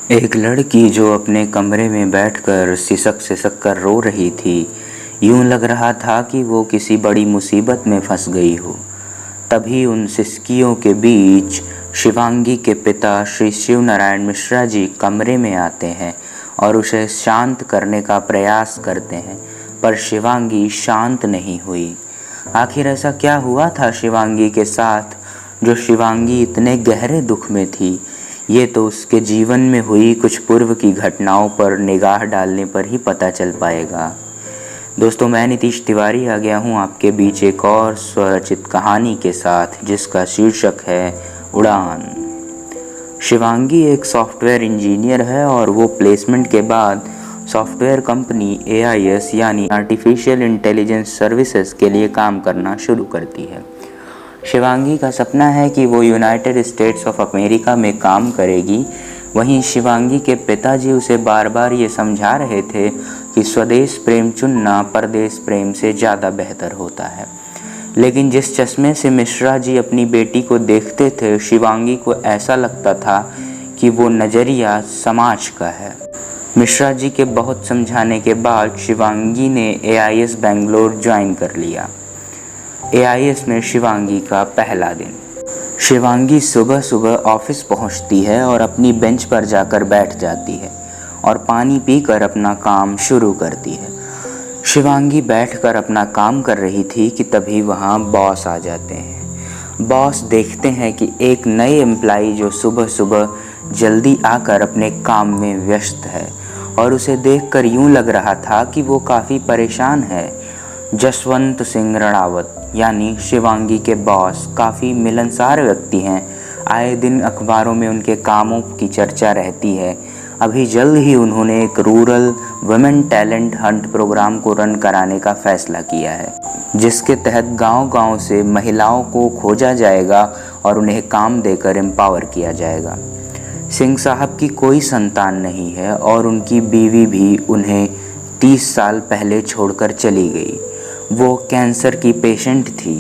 एक लड़की जो अपने कमरे में बैठकर सिसक सिसक कर रो रही थी। यूं लग रहा था कि वो किसी बड़ी मुसीबत में फंस गई हो। तभी उन सिसकियों के बीच शिवांगी के पिता श्री शिव नारायण मिश्रा जी कमरे में आते हैं और उसे शांत करने का प्रयास करते हैं, पर शिवांगी शांत नहीं हुई। आखिर ऐसा क्या हुआ था शिवांगी के साथ जो शिवांगी इतने गहरे दुख में थी? ये तो उसके जीवन में हुई कुछ पूर्व की घटनाओं पर निगाह डालने पर ही पता चल पाएगा। दोस्तों, मैं नीतीश तिवारी आ गया हूँ आपके बीच एक और स्वरचित कहानी के साथ, जिसका शीर्षक है उड़ान। शिवांगी एक सॉफ्टवेयर इंजीनियर है और वो प्लेसमेंट के बाद सॉफ्टवेयर कंपनी AIS यानी आर्टिफिशियल इंटेलिजेंस सर्विसेज के लिए काम करना शुरू करती है। शिवांगी का सपना है कि वो यूनाइटेड स्टेट्स ऑफ अमेरिका में काम करेगी। वहीं शिवांगी के पिताजी उसे बार बार ये समझा रहे थे कि स्वदेश प्रेम चुनना परदेश प्रेम से ज़्यादा बेहतर होता है। लेकिन जिस चश्मे से मिश्रा जी अपनी बेटी को देखते थे, शिवांगी को ऐसा लगता था कि वो नज़रिया समाज का है। मिश्रा जी के बहुत समझाने के बाद शिवांगी ने AIS बेंगलोर ज्वाइन कर लिया। AIS में शिवांगी का पहला दिन। शिवांगी सुबह सुबह ऑफिस पहुंचती है और अपनी बेंच पर जाकर बैठ जाती है और पानी पीकर अपना काम शुरू करती है। शिवांगी बैठकर अपना काम कर रही थी कि तभी वहां बॉस आ जाते हैं। बॉस देखते हैं कि एक नए एम्प्लाई जो सुबह सुबह जल्दी आकर अपने काम में व्यस्त है, और उसे देखकर यूं लग रहा था कि वो काफ़ी परेशान है। जसवंत सिंह रणावत यानी शिवांगी के बॉस काफ़ी मिलनसार व्यक्ति हैं। आए दिन अखबारों में उनके कामों की चर्चा रहती है। अभी जल्द ही उन्होंने एक rural women talent hunt programme को रन कराने का फैसला किया है, जिसके तहत गांव-गांव से महिलाओं को खोजा जाएगा और उन्हें काम देकर एम्पावर किया जाएगा। सिंह साहब की कोई संतान नहीं है और उनकी बीवी भी उन्हें 30 साल पहले छोड़कर चली गई। वो कैंसर की पेशेंट थी।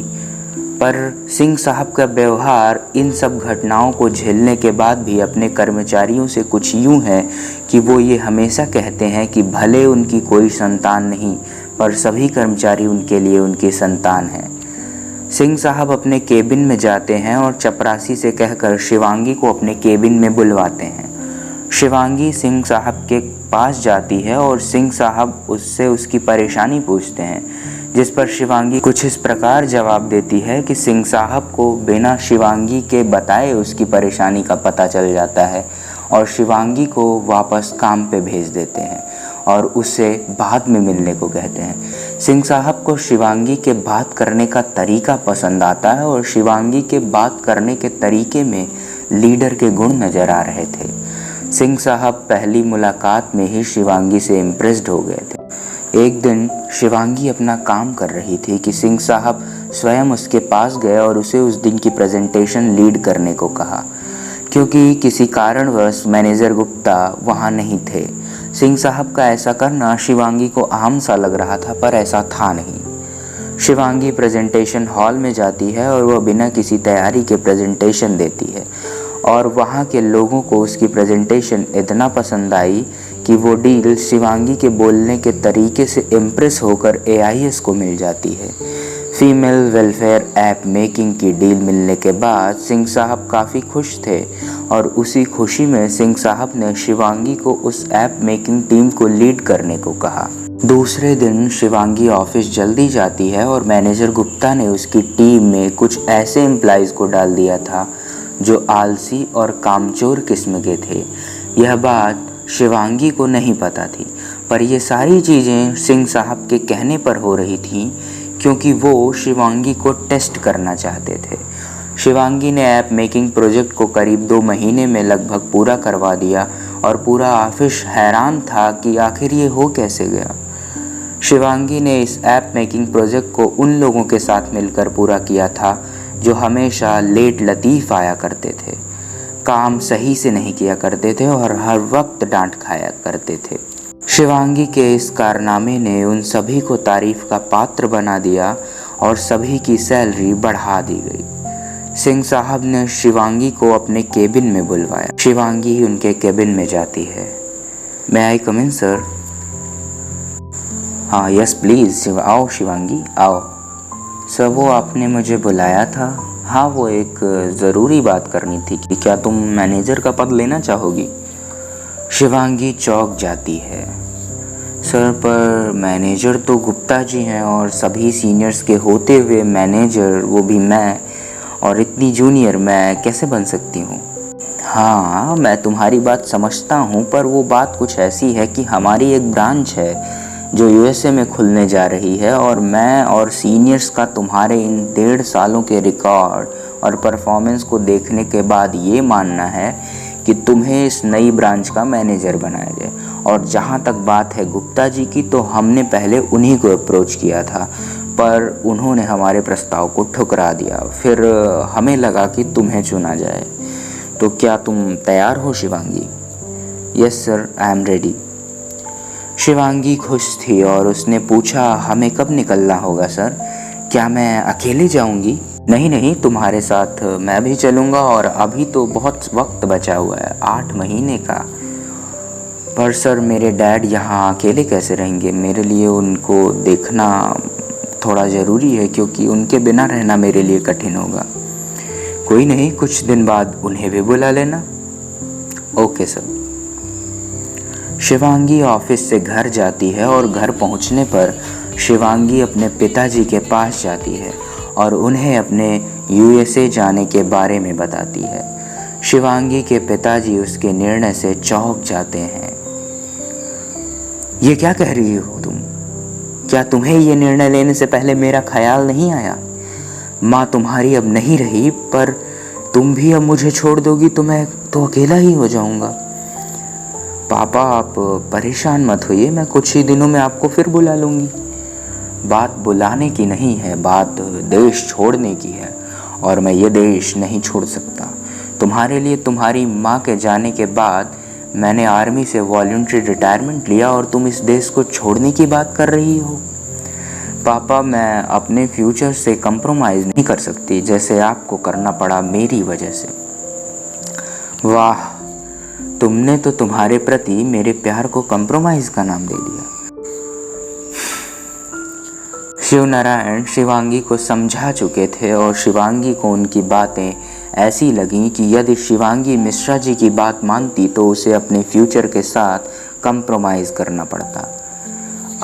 पर सिंह साहब का व्यवहार इन सब घटनाओं को झेलने के बाद भी अपने कर्मचारियों से कुछ यूं है कि वो ये हमेशा कहते हैं कि भले उनकी कोई संतान नहीं, पर सभी कर्मचारी उनके लिए उनकी संतान हैं। सिंह साहब अपने केबिन में जाते हैं और चपरासी से कहकर शिवांगी को अपने केबिन में बुलवाते हैं। शिवांगी सिंह साहब के पास जाती है और सिंह साहब उससे उसकी परेशानी पूछते हैं, जिस पर शिवांगी कुछ इस प्रकार जवाब देती है कि सिंह साहब को बिना शिवांगी के बताए उसकी परेशानी का पता चल जाता है और शिवांगी को वापस काम पे भेज देते हैं और उससे बाद में मिलने को कहते हैं। सिंह साहब को शिवांगी के बात करने का तरीका पसंद आता है और शिवांगी के बात करने के तरीके में लीडर के गुण नज़र आ रहे थे। सिंह साहब पहली मुलाकात में ही शिवांगी से इम्प्रेस्ड हो गए थे। एक दिन शिवांगी अपना काम कर रही थी कि सिंह साहब स्वयं उसके पास गए और उसे उस दिन की प्रेजेंटेशन लीड करने को कहा, क्योंकि किसी कारणवश मैनेजर गुप्ता वहां नहीं थे। सिंह साहब का ऐसा करना शिवांगी को आम सा लग रहा था, पर ऐसा था नहीं। शिवांगी प्रेजेंटेशन हॉल में जाती है और वह बिना किसी तैयारी के प्रेजेंटेशन देती है और वहाँ के लोगों को उसकी प्रेजेंटेशन इतना पसंद आई कि वो डील शिवांगी के बोलने के तरीके से इम्प्रेस होकर AIS को मिल जाती है। फीमेल वेलफेयर ऐप मेकिंग की डील मिलने के बाद सिंह साहब काफ़ी खुश थे और उसी खुशी में सिंह साहब ने शिवांगी को उस ऐप मेकिंग टीम को लीड करने को कहा। दूसरे दिन शिवांगी ऑफिस जल्दी जाती है और मैनेजर गुप्ता ने उसकी टीम में कुछ ऐसे एम्प्लॉइज़ को डाल दिया था जो आलसी और कामचोर किस्म के थे। यह बात शिवांगी को नहीं पता थी, पर ये सारी चीज़ें सिंह साहब के कहने पर हो रही थीं, क्योंकि वो शिवांगी को टेस्ट करना चाहते थे। शिवांगी ने ऐप मेकिंग प्रोजेक्ट को करीब 2 महीने में लगभग पूरा करवा दिया और पूरा ऑफिस हैरान था कि आखिर ये हो कैसे गया। शिवांगी ने इस ऐप मेकिंग प्रोजेक्ट को उन लोगों के साथ मिलकर पूरा किया था जो हमेशा लेट लतीफ़ आया करते थे, काम सही से नहीं किया करते थे और हर वक्त डांट खाया करते थे। शिवांगी के इस कारनामे ने उन सभी को तारीफ का पात्र बना दिया और सभी की सैलरी बढ़ा दी गई। सिंह साहब ने शिवांगी को अपने केबिन में बुलवाया। शिवांगी उनके केबिन में जाती है। मैं आई कम इन सर? हाँ यस प्लीज़, आओ शिवांगी आओ। सर वो आपने मुझे बुलाया था? हाँ वो एक ज़रूरी बात करनी थी कि क्या तुम मैनेजर का पद लेना चाहोगी? शिवांगी चौंक जाती है। सर पर मैनेजर तो गुप्ता जी हैं और सभी सीनियर्स के होते हुए मैनेजर, वो भी मैं, और इतनी जूनियर मैं कैसे बन सकती हूँ? हाँ मैं तुम्हारी बात समझता हूँ, पर वो बात कुछ ऐसी है कि हमारी एक ब्रांच है जो यूएसए में खुलने जा रही है और मैं और सीनियर्स का तुम्हारे इन 1.5 सालों के रिकॉर्ड और परफॉर्मेंस को देखने के बाद ये मानना है कि तुम्हें इस नई ब्रांच का मैनेजर बनाया जाए। और जहाँ तक बात है गुप्ता जी की, तो हमने पहले उन्हीं को अप्रोच किया था, पर उन्होंने हमारे प्रस्ताव को ठुकरा दिया। फिर हमें लगा कि तुम्हें चुना जाए। तो क्या तुम तैयार हो Shivangi? Yes sir, I am ready. Shivangi खुश थी और उसने पूछा, हमें कब निकलना होगा सर? क्या मैं अकेले जाऊंगी? नहीं नहीं, तुम्हारे साथ मैं भी चलूँगा, और अभी तो बहुत वक्त बचा हुआ है, 8 महीने का। पर सर मेरे डैड यहाँ अकेले कैसे रहेंगे? मेरे लिए उनको देखना थोड़ा ज़रूरी है, क्योंकि उनके बिना रहना मेरे लिए कठिन होगा। कोई नहीं, कुछ दिन बाद उन्हें भी बुला लेना। Okay sir. शिवांगी ऑफिस से घर जाती है और घर पहुंचने पर शिवांगी अपने पिताजी के पास जाती है और उन्हें अपने यूएसए जाने के बारे में बताती है। शिवांगी के पिताजी उसके निर्णय से चौंक जाते हैं। ये क्या कह रही हो तुम? क्या तुम्हें ये निर्णय लेने से पहले मेरा ख्याल नहीं आया? माँ तुम्हारी अब नहीं रही, पर तुम भी अब मुझे छोड़ दोगी तो मैं तो अकेला ही हो जाऊंगा। पापा आप परेशान मत होइए, मैं कुछ ही दिनों में आपको फिर बुला लूँगी। बात बुलाने की नहीं है, बात देश छोड़ने की है, और मैं ये देश नहीं छोड़ सकता। तुम्हारे लिए तुम्हारी माँ के जाने के बाद मैंने आर्मी से वॉलंटरी रिटायरमेंट लिया और तुम इस देश को छोड़ने की बात कर रही हो। पापा मैं अपने फ्यूचर से कंप्रोमाइज़ नहीं कर सकती, जैसे आपको करना पड़ा मेरी वजह से। वाह, तुमने तो तुम्हारे प्रति मेरे प्यार को कंप्रोमाइज़ का नाम दे दिया। शिवनारायण शिवांगी को समझा चुके थे और शिवांगी को उनकी बातें ऐसी लगीं कि यदि शिवांगी मिश्रा जी की बात मानती तो उसे अपने फ्यूचर के साथ कंप्रोमाइज़ करना पड़ता।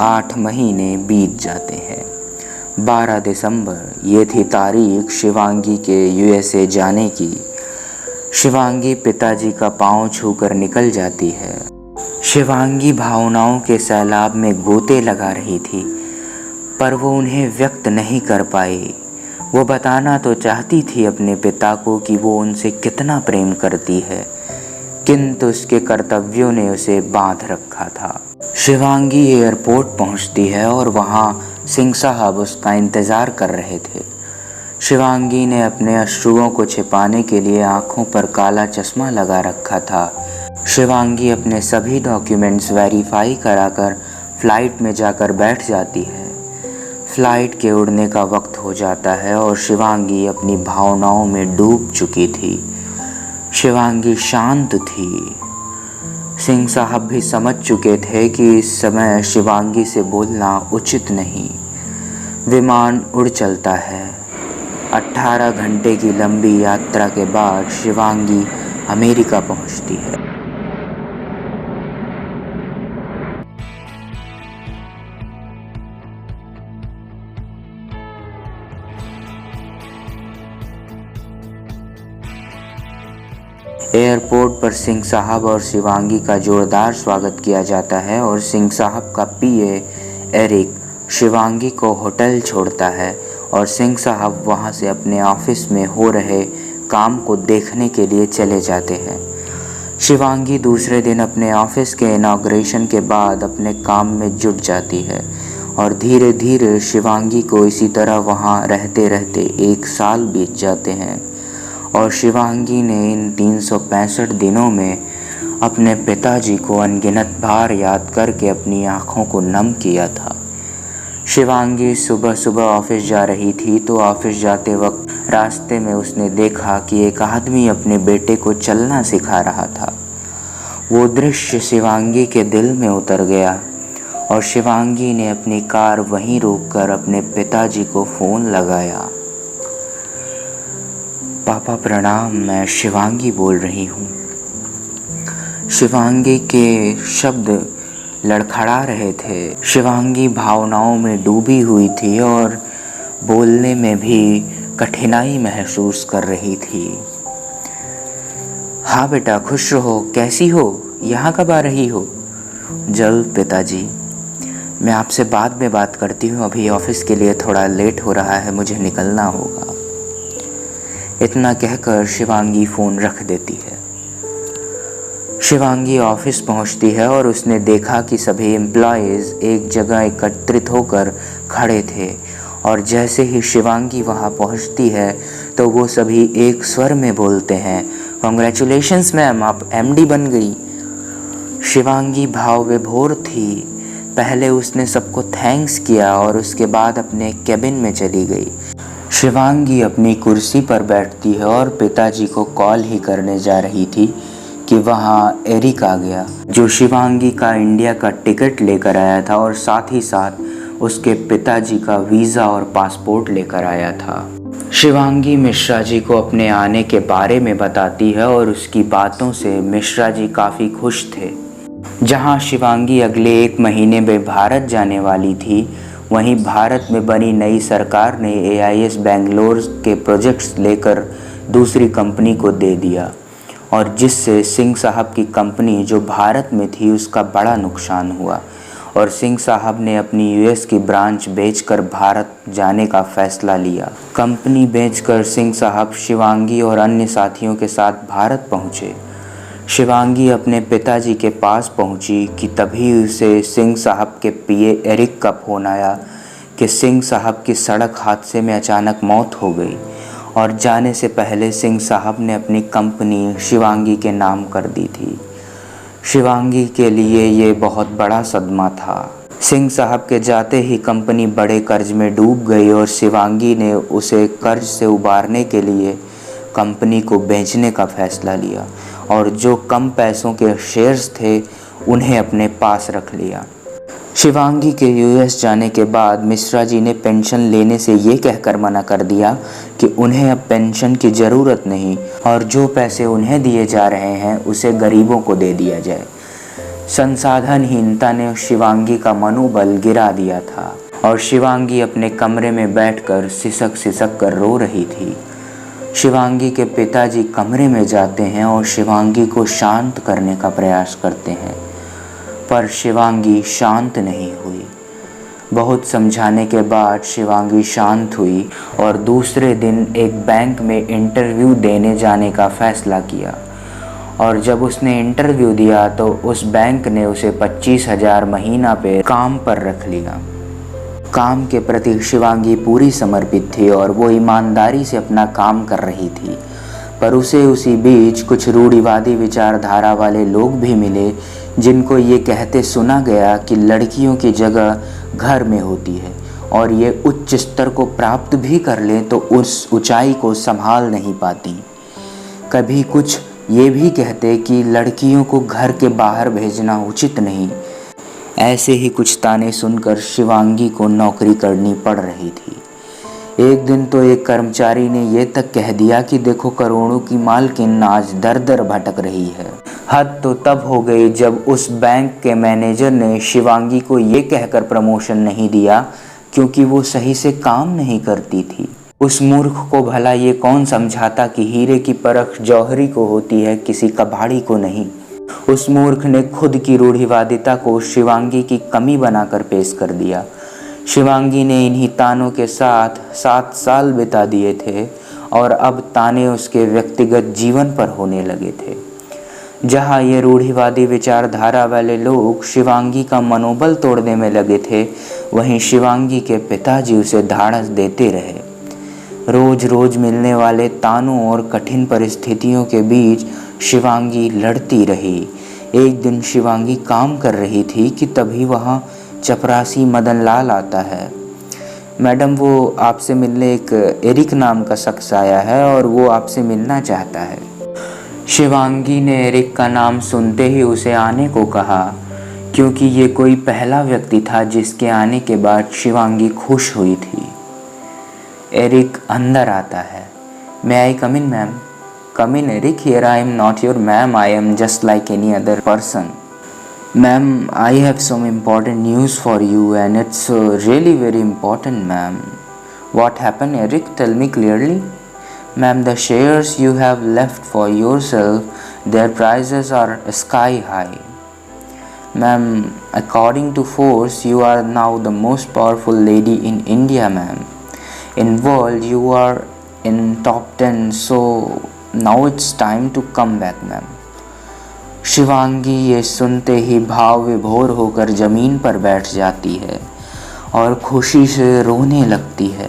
8 महीने बीत जाते हैं। 12 दिसंबर ये थी तारीख शिवांगी के यूएसए जाने की। शिवांगी पिताजी का पांव छूकर निकल जाती है। शिवांगी भावनाओं के सैलाब में गोते लगा रही थी, पर वो उन्हें व्यक्त नहीं कर पाई। वो बताना तो चाहती थी अपने पिता को कि वो उनसे कितना प्रेम करती है, किंतु उसके कर्तव्यों ने उसे बांध रखा था। शिवांगी एयरपोर्ट पहुंचती है और वहां सिंह साहब उसका इंतज़ार कर रहे थे। शिवांगी ने अपने अश्रुओं को छिपाने के लिए आंखों पर काला चश्मा लगा रखा था। शिवांगी अपने सभी डॉक्यूमेंट्स वेरीफाई कराकर फ़्लाइट में जाकर बैठ जाती है। फ़्लाइट के उड़ने का वक्त हो जाता है और शिवांगी अपनी भावनाओं में डूब चुकी थी। शिवांगी शांत थी। सिंह साहब भी समझ चुके थे कि इस समय शिवांगी से बोलना उचित नहीं। विमान उड़ चलता है। 18 घंटे की लंबी यात्रा के बाद शिवांगी अमेरिका पहुंचती है। एयरपोर्ट पर सिंह साहब और शिवांगी का जोरदार स्वागत किया जाता है और सिंह साहब का पीए एरिक शिवांगी को होटल छोड़ता है और सिंह साहब वहां से अपने ऑफिस में हो रहे काम को देखने के लिए चले जाते हैं। शिवांगी दूसरे दिन अपने ऑफिस के इनॉग्रेशन के बाद अपने काम में जुट जाती है और धीरे धीरे शिवांगी को इसी तरह वहां रहते रहते 1 साल बीत जाते हैं और शिवांगी ने इन 365 दिनों में अपने पिताजी को अनगिनत बार याद करके अपनी आँखों को नम किया था। शिवांगी सुबह सुबह ऑफिस जा रही थी तो ऑफिस जाते वक्त रास्ते में उसने देखा कि एक आदमी अपने बेटे को चलना सिखा रहा था। वो दृश्य शिवांगी के दिल में उतर गया और शिवांगी ने अपनी कार वहीं रोककर अपने पिताजी को फ़ोन लगाया। पापा प्रणाम, मैं शिवांगी बोल रही हूँ। शिवांगी के शब्द लड़खड़ा रहे थे। शिवांगी भावनाओं में डूबी हुई थी और बोलने में भी कठिनाई महसूस कर रही थी। हाँ बेटा, खुश रहो। कैसी हो? यहाँ कब आ रही हो? जल्द पिताजी, मैं आपसे बाद में बात करती हूँ, अभी ऑफिस के लिए थोड़ा लेट हो रहा है, मुझे निकलना होगा। इतना कहकर शिवांगी फ़ोन रख देती है। शिवांगी ऑफिस पहुँचती है और उसने देखा कि सभी एम्प्लॉयज़ एक जगह एकत्रित होकर खड़े थे और जैसे ही शिवांगी वहाँ पहुँचती है तो वो सभी एक स्वर में बोलते हैं, कॉन्ग्रेचुलेशंस मैम, आप एमडी बन गई। शिवांगी भाव विभोर थी। पहले उसने सबको थैंक्स किया और उसके बाद अपने केबिन में चली गई। शिवांगी अपनी कुर्सी पर बैठती है और पिताजी को कॉल ही करने जा रही थी कि वहाँ एरिक आ गया, जो शिवांगी का इंडिया का टिकट लेकर आया था और साथ ही साथ उसके पिताजी का वीज़ा और पासपोर्ट लेकर आया था। शिवांगी मिश्रा जी को अपने आने के बारे में बताती है और उसकी बातों से मिश्रा जी काफ़ी खुश थे। जहां शिवांगी अगले 1 महीने में भारत जाने वाली थी, वहीं भारत में बनी नई सरकार ने AIS बेंगलोर के प्रोजेक्ट्स लेकर दूसरी कंपनी को दे दिया और जिससे सिंह साहब की कंपनी जो भारत में थी उसका बड़ा नुकसान हुआ और सिंह साहब ने अपनी US की ब्रांच बेचकर भारत जाने का फैसला लिया। कंपनी बेचकर सिंह साहब शिवांगी और अन्य साथियों के साथ भारत पहुँचे। शिवांगी अपने पिताजी के पास पहुंची कि तभी उसे सिंह साहब के PA एरिक का फ़ोन आया कि सिंह साहब की सड़क हादसे में अचानक मौत हो गई और जाने से पहले सिंह साहब ने अपनी कंपनी शिवांगी के नाम कर दी थी। शिवांगी के लिए ये बहुत बड़ा सदमा था। सिंह साहब के जाते ही कंपनी बड़े कर्ज में डूब गई और शिवांगी ने उसे कर्ज से उबारने के लिए कंपनी को बेचने का फैसला लिया और जो कम पैसों के शेयर्स थे उन्हें अपने पास रख लिया। शिवांगी के US जाने के बाद मिश्रा जी ने पेंशन लेने से ये कहकर मना कर दिया कि उन्हें अब पेंशन की ज़रूरत नहीं और जो पैसे उन्हें दिए जा रहे हैं उसे गरीबों को दे दिया जाए। संसाधनहीनता ने शिवांगी का मनोबल गिरा दिया था और शिवांगी अपने कमरे में बैठकर सिसक सिसक कर रो रही थी। शिवांगी के पिताजी कमरे में जाते हैं और शिवांगी को शांत करने का प्रयास करते हैं, पर शिवांगी शांत नहीं हुई। बहुत समझाने के बाद शिवांगी शांत हुई और दूसरे दिन एक बैंक में इंटरव्यू देने जाने का फैसला किया और जब उसने इंटरव्यू दिया तो उस बैंक ने उसे 25,000 महीना पे काम पर रख लिया। काम के प्रति शिवांगी पूरी समर्पित थी और वो ईमानदारी से अपना काम कर रही थी, पर उसे उसी बीच कुछ रूढ़िवादी विचारधारा वाले लोग भी मिले जिनको ये कहते सुना गया कि लड़कियों की जगह घर में होती है और ये उच्च स्तर को प्राप्त भी कर लें तो उस ऊंचाई को संभाल नहीं पाती। कभी कुछ ये भी कहते कि लड़कियों को घर के बाहर भेजना उचित नहीं। ऐसे ही कुछ ताने सुनकर शिवांगी को नौकरी करनी पड़ रही थी। एक दिन तो एक कर्मचारी ने ये तक कह दिया कि देखो, करोड़ों की मालकिन आज दर दर भटक रही है। हद तो तब हो गई जब उस बैंक के मैनेजर ने शिवांगी को ये कहकर प्रमोशन नहीं दिया क्योंकि वो सही से काम नहीं करती थी। उस मूर्ख को भला ये कौन समझाता कि हीरे की परख जौहरी को होती है, किसी कबाड़ी को नहीं। उस मूर्ख ने खुद की रूढ़िवादिता को शिवांगी की कमी बनाकर पेश कर दिया। शिवांगी ने इन्हीं तानों के साथ 7 साल बिता दिए थे और अब ताने उसके व्यक्तिगत जीवन पर होने लगे थे। जहाँ ये रूढ़िवादी विचारधारा वाले लोग शिवांगी का मनोबल तोड़ने में लगे थे, वहीं शिवांगी के पिताजी उसे धाड़स देते रहे। रोज रोज मिलने वाले तानों और कठिन परिस्थितियों के बीच शिवांगी लड़ती रही। एक दिन शिवांगी काम कर रही थी कि तभी वहाँ चपरासी मदन लाल आता है। मैडम, वो आपसे मिलने एक एरिक नाम का शख्स आया है और वो आपसे मिलना चाहता है। शिवांगी ने एरिक का नाम सुनते ही उसे आने को कहा, क्योंकि ये कोई पहला व्यक्ति था जिसके आने के बाद शिवांगी खुश हुई थी। एरिक अंदर आता है। May I come in ma'am? Come in Eric, here I am not your ma'am, I am just like any other person. Ma'am, I have some important news for you and it's really very important, ma'am. What happened, Eric? Tell me clearly. Ma'am, the shares you have left for yourself, their prices are sky high. Ma'am, according to Forbes, you are now the most powerful lady in India, ma'am. In world, you are in top 10, so now it's time to come back, ma'am. Shivangi ये सुनते ही भाव विभोर होकर ज़मीन पर बैठ जाती है और खुशी से रोने लगती है।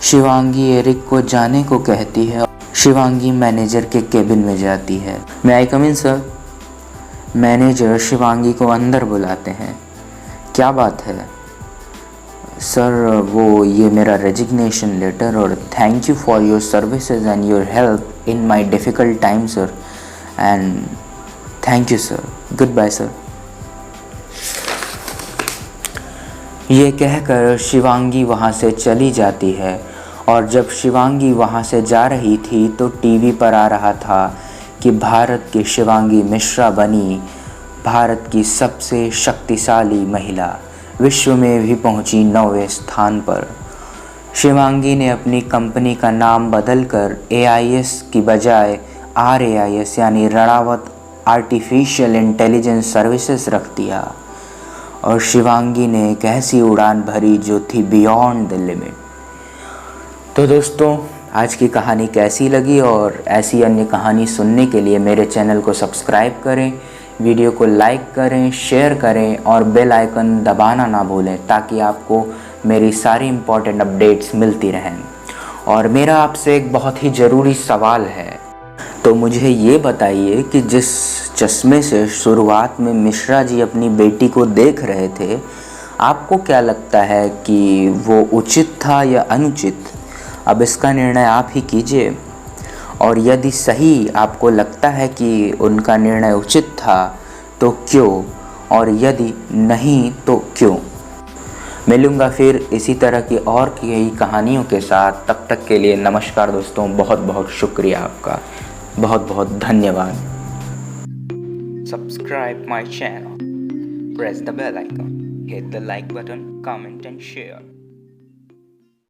शिवांगी एरिक को जाने को कहती है। शिवांगी मैनेजर के केबिन में जाती है। May I come in sir? Manager Shivangi को अंदर बुलाते हैं। क्या बात है? सर, वो ये मेरा रेजिग्नेशन लेटर और thank you for your services and your help in my difficult time sir, and thank you sir, good bye sir. ये कहकर शिवांगी वहाँ से चली जाती है और जब शिवांगी वहाँ से जा रही थी तो टीवी पर आ रहा था कि भारत की शिवांगी मिश्रा बनी भारत की सबसे शक्तिशाली महिला, विश्व में भी पहुँची 9वें स्थान पर। शिवांगी ने अपनी कंपनी का नाम बदलकर AIS की बजाय RAIS यानी रणावत आर्टिफिशियल इंटेलिजेंस सर्विसेज रख दिया और शिवांगी ने एक ऐसी उड़ान भरी जो थी बियॉन्ड द लिमिट। तो दोस्तों, आज की कहानी कैसी लगी और ऐसी अन्य कहानी सुनने के लिए मेरे चैनल को सब्सक्राइब करें, वीडियो को लाइक करें, शेयर करें और बेल आइकन दबाना ना भूलें ताकि आपको मेरी सारी इम्पोर्टेंट अपडेट्स मिलती रहें। और मेरा आपसे एक बहुत ही ज़रूरी सवाल है, तो मुझे ये बताइए कि जिस चश्मे से शुरुआत में मिश्रा जी अपनी बेटी को देख रहे थे, आपको क्या लगता है कि वो उचित था या अनुचित? अब इसका निर्णय आप ही कीजिए, और यदि सही आपको लगता है कि उनका निर्णय उचित था तो क्यों, और यदि नहीं तो क्यों? मिलूँगा फिर इसी तरह की और कई कहानियों के साथ। तब तक के लिए नमस्कार दोस्तों, बहुत बहुत शुक्रिया आपका, बहुत बहुत धन्यवाद। Subscribe my channel, press the bell icon, hit the like button, comment and share.